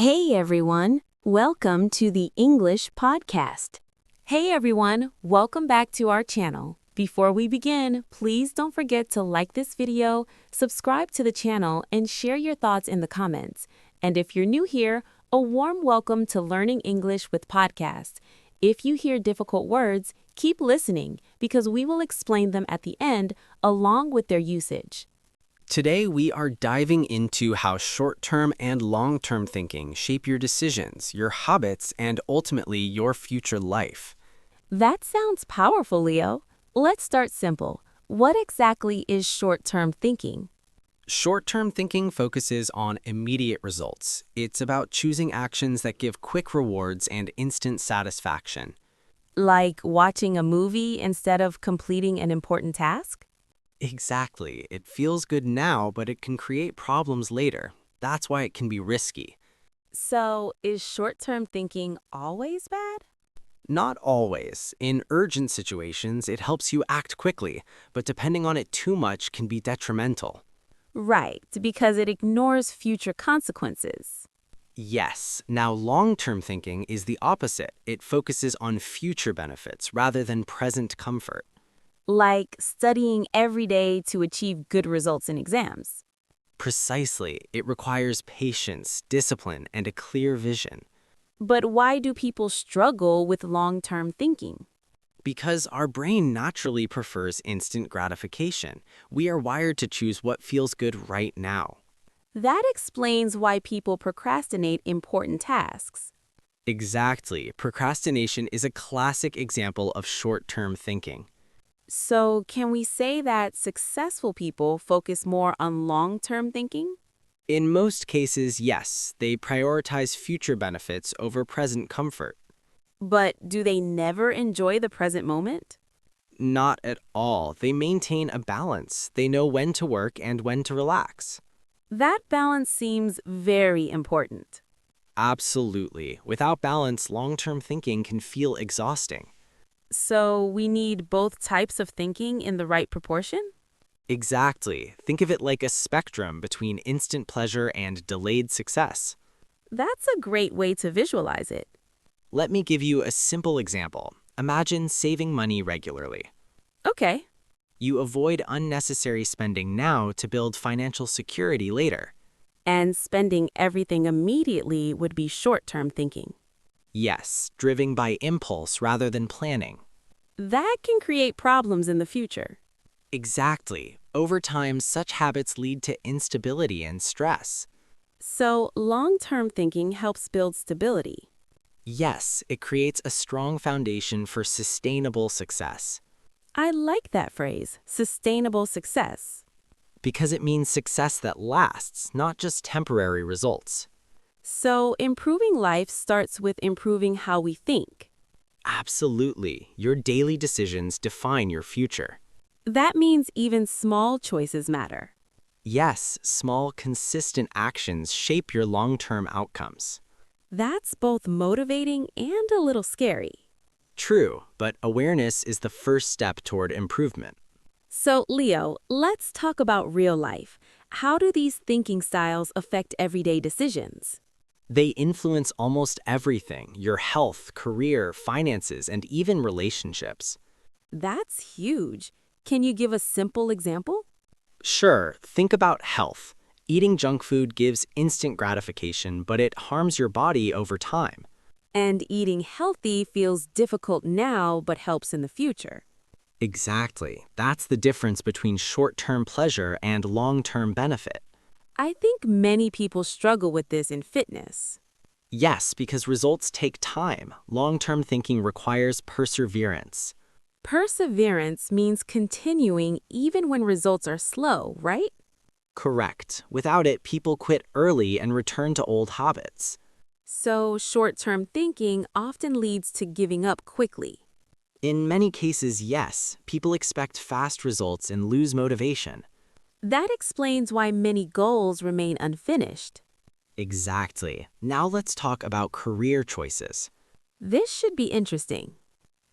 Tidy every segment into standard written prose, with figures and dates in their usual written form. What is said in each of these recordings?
Hey everyone, welcome to the English podcast. Hey everyone, welcome back to our channel. Before we begin, please don't forget to like this video, subscribe to the channel, and share your thoughts in the comments. And if you're new here, a warm welcome to Learning English with Podcast. If you hear difficult words, keep listening because we will explain them at the end along with their usage. Today, we are diving into how short-term and long-term thinking shape your decisions, your habits, and ultimately your future life. That sounds powerful, Leo. Let's start simple. What exactly is short-term thinking? Short-term thinking focuses on immediate results. It's about choosing actions that give quick rewards and instant satisfaction. Like watching a movie instead of completing an important task? Exactly. It feels good now, but it can create problems later. That's why it can be risky. So, is short-term thinking always bad? Not always. In urgent situations, it helps you act quickly, but depending on it too much can be detrimental. Right, because it ignores future consequences. Yes. Now, long-term thinking is the opposite. It focuses on future benefits rather than present comfort. Like studying every day to achieve good results in exams. Precisely. It requires patience, discipline, and a clear vision. But why do people struggle with long-term thinking? Because our brain naturally prefers instant gratification. We are wired to choose what feels good right now. That explains why people procrastinate important tasks. Exactly. Procrastination is a classic example of short-term thinking. So, can we say that successful people focus more on long-term thinking? In most cases, yes, they prioritize future benefits over present comfort. But do they never enjoy the present moment? Not at all. They maintain a balance. They know when to work and when to relax. That balance seems very important. Absolutely. Without balance, long-term thinking can feel exhausting. So, we need both types of thinking in the right proportion? Exactly. Think of it like a spectrum between instant pleasure and delayed success. That's a great way to visualize it. Let me give you a simple example. Imagine saving money regularly. Okay. You avoid unnecessary spending now to build financial security later. And spending everything immediately would be short-term thinking. Yes, driven by impulse rather than planning. That can create problems in the future. Exactly. Over time, such habits lead to instability and stress. So, long-term thinking helps build stability. Yes, it creates a strong foundation for sustainable success. I like that phrase, sustainable success. Because it means success that lasts, not just temporary results. So, improving life starts with improving how we think. Absolutely. Your daily decisions define your future. That means even small choices matter. Yes, small, consistent actions shape your long-term outcomes. That's both motivating and a little scary. True, but awareness is the first step toward improvement. So, Leo, let's talk about real life. How do these thinking styles affect everyday decisions? They influence almost everything: your health, career, finances, and even relationships. That's huge. Can you give a simple example? Sure, think about health. Eating junk food gives instant gratification, but it harms your body over time. And eating healthy feels difficult now but helps in the future. Exactly. That's the difference between short-term pleasure and long-term benefit. I think many people struggle with this in fitness. Yes, because results take time. Long-term thinking requires perseverance. Perseverance means continuing even when results are slow, right? Correct. Without it, people quit early and return to old habits. So, short-term thinking often leads to giving up quickly. In many cases, yes, people expect fast results and lose motivation. That explains why many goals remain unfinished. Exactly. Now let's talk about career choices. This should be interesting.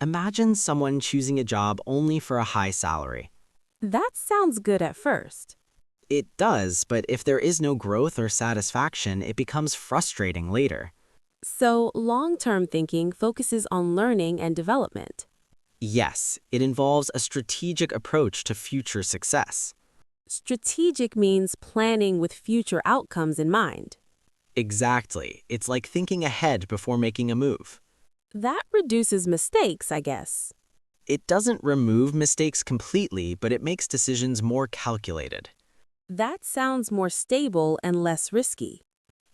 Imagine someone choosing a job only for a high salary. That sounds good at first. It does, but if there is no growth or satisfaction, it becomes frustrating later. So, long-term thinking focuses on learning and development. Yes, it involves a strategic approach to future success. Strategic means planning with future outcomes in mind. Exactly. It's like thinking ahead before making a move. That reduces mistakes, I guess. It doesn't remove mistakes completely, but it makes decisions more calculated. That sounds more stable and less risky.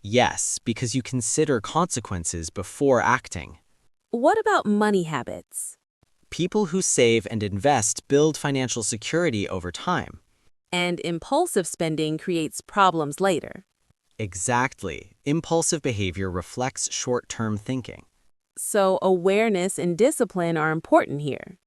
Yes, because you consider consequences before acting. What about money habits? People who save and invest build financial security over time. And impulsive spending creates problems later. Exactly. Impulsive behavior reflects short-term thinking. So awareness and discipline are important here.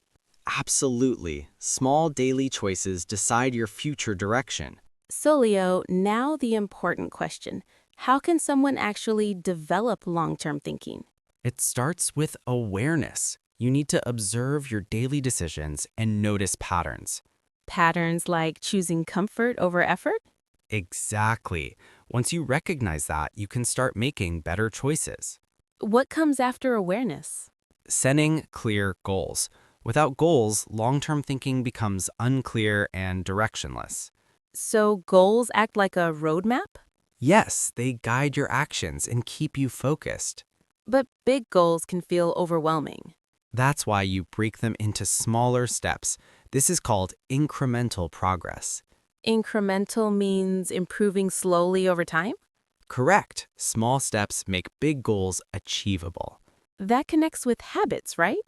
Absolutely. Small daily choices decide your future direction. So Leo, now the important question. How can someone actually develop long-term thinking? It starts with awareness. You need to observe your daily decisions and notice patterns. Patterns like choosing comfort over effort? Exactly. Once you recognize that, you can start making better choices. What comes after awareness? Setting clear goals. Without goals, long-term thinking becomes unclear and directionless. So goals act like a roadmap? Yes, they guide your actions and keep you focused. But big goals can feel overwhelming. That's why you break them into smaller steps. This is called incremental progress. Incremental means improving slowly over time? Correct. Small steps make big goals achievable. That connects with habits, right?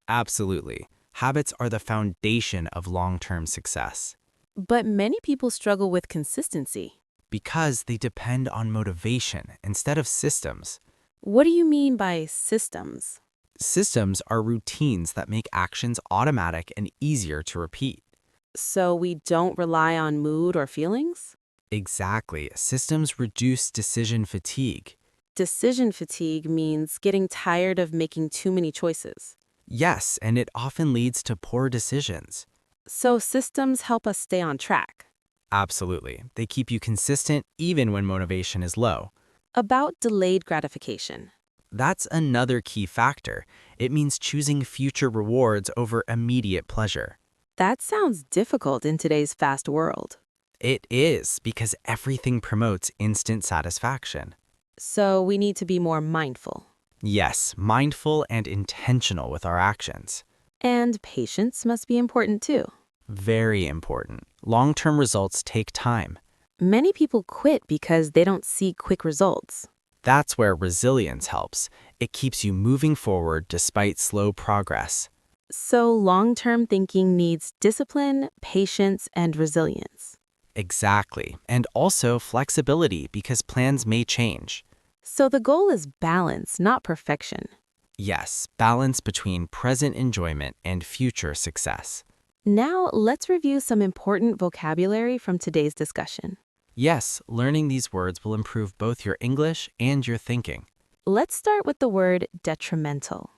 Absolutely. Habits are the foundation of long-term success But many people struggle with consistency. because they depend on motivation instead of systems. What do you mean by systems? Systems are routines that make actions automatic and easier to repeat. So we don't rely on mood or feelings? Exactly. Systems reduce decision fatigue. Decision fatigue means getting tired of making too many choices. Yes, and it often leads to poor decisions. So systems help us stay on track. Absolutely. They keep you consistent even when motivation is low. About delayed gratification. That's another key factor. It means choosing future rewards over immediate pleasure. That sounds difficult in today's fast world. It is because everything promotes instant satisfaction. So we need to be more mindful. Yes, mindful and intentional with our actions. And patience must be important too. Very important. Long-term results take time. Many people quit because they don't see quick results. That's where resilience helps. It keeps you moving forward despite slow progress. So long-term thinking needs discipline, patience, and resilience. Exactly. And also flexibility because plans may change. So the goal is balance, not perfection. Yes, balance between present enjoyment and future success. Now let's review some important vocabulary from today's discussion. Yes, learning these words will improve both your English and your thinking. Let's start with the word detrimental.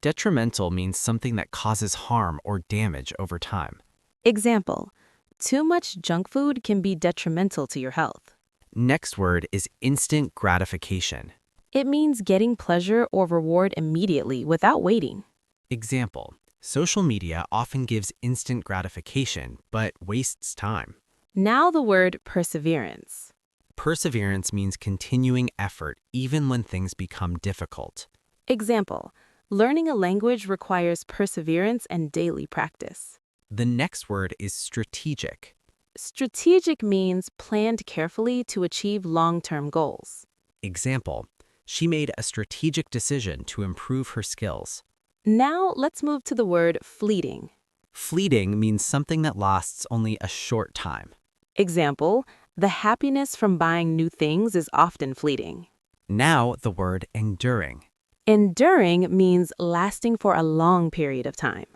Detrimental means something that causes harm or damage over time. Example, too much junk food can be detrimental to your health. Next word is instant gratification. It means getting pleasure or reward immediately without waiting. Example, social media often gives instant gratification, but wastes time. Now the word perseverance. Perseverance means continuing effort even when things become difficult. Example, learning a language requires perseverance and daily practice. The next word is strategic. Strategic means planned carefully to achieve long-term goals. Example, she made a strategic decision to improve her skills. Now let's move to the word fleeting. Fleeting means something that lasts only a short time. Example, the happiness from buying new things is often fleeting. Now the word enduring. Enduring means lasting for a long period of time.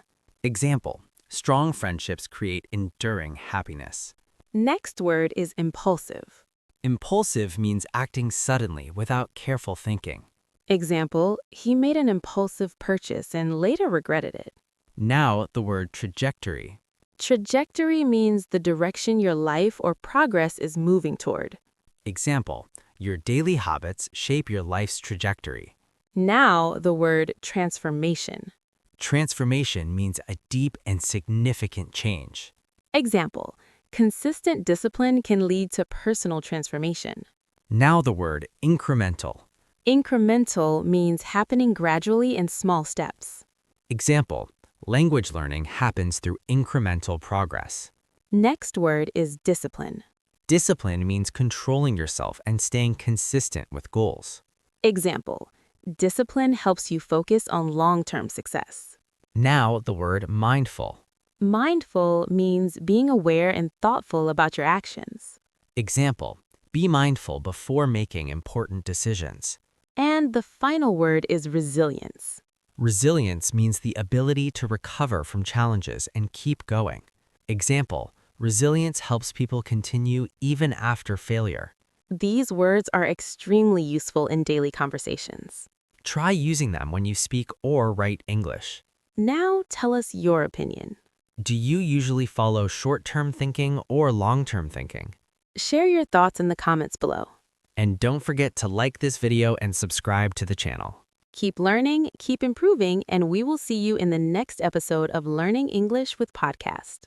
Example, strong friendships create enduring happiness. Next word is impulsive. Impulsive means acting suddenly without careful thinking. Example, he made an impulsive purchase and later regretted it. Now the word trajectory. Trajectory means the direction your life or progress is moving toward. Example, your daily habits shape your life's trajectory. Now, the word transformation. Transformation means a deep and significant change. Example, consistent discipline can lead to personal transformation. Now the word incremental. Incremental means happening gradually in small steps. Example, language learning happens through incremental progress. Next word is discipline. Discipline means controlling yourself and staying consistent with goals. Example, discipline helps you focus on long-term success. Now the word mindful. Mindful means being aware and thoughtful about your actions. Example, be mindful before making important decisions. And the final word is resilience. Resilience means the ability to recover from challenges and keep going. Example, resilience helps people continue even after failure. These words are extremely useful in daily conversations. Try using them when you speak or write English. Now tell us your opinion. Do you usually follow short-term thinking or long-term thinking? Share your thoughts in the comments below. And don't forget to like this video and subscribe to the channel. Keep learning, keep improving, and we will see you in the next episode of Learning English with Podcast.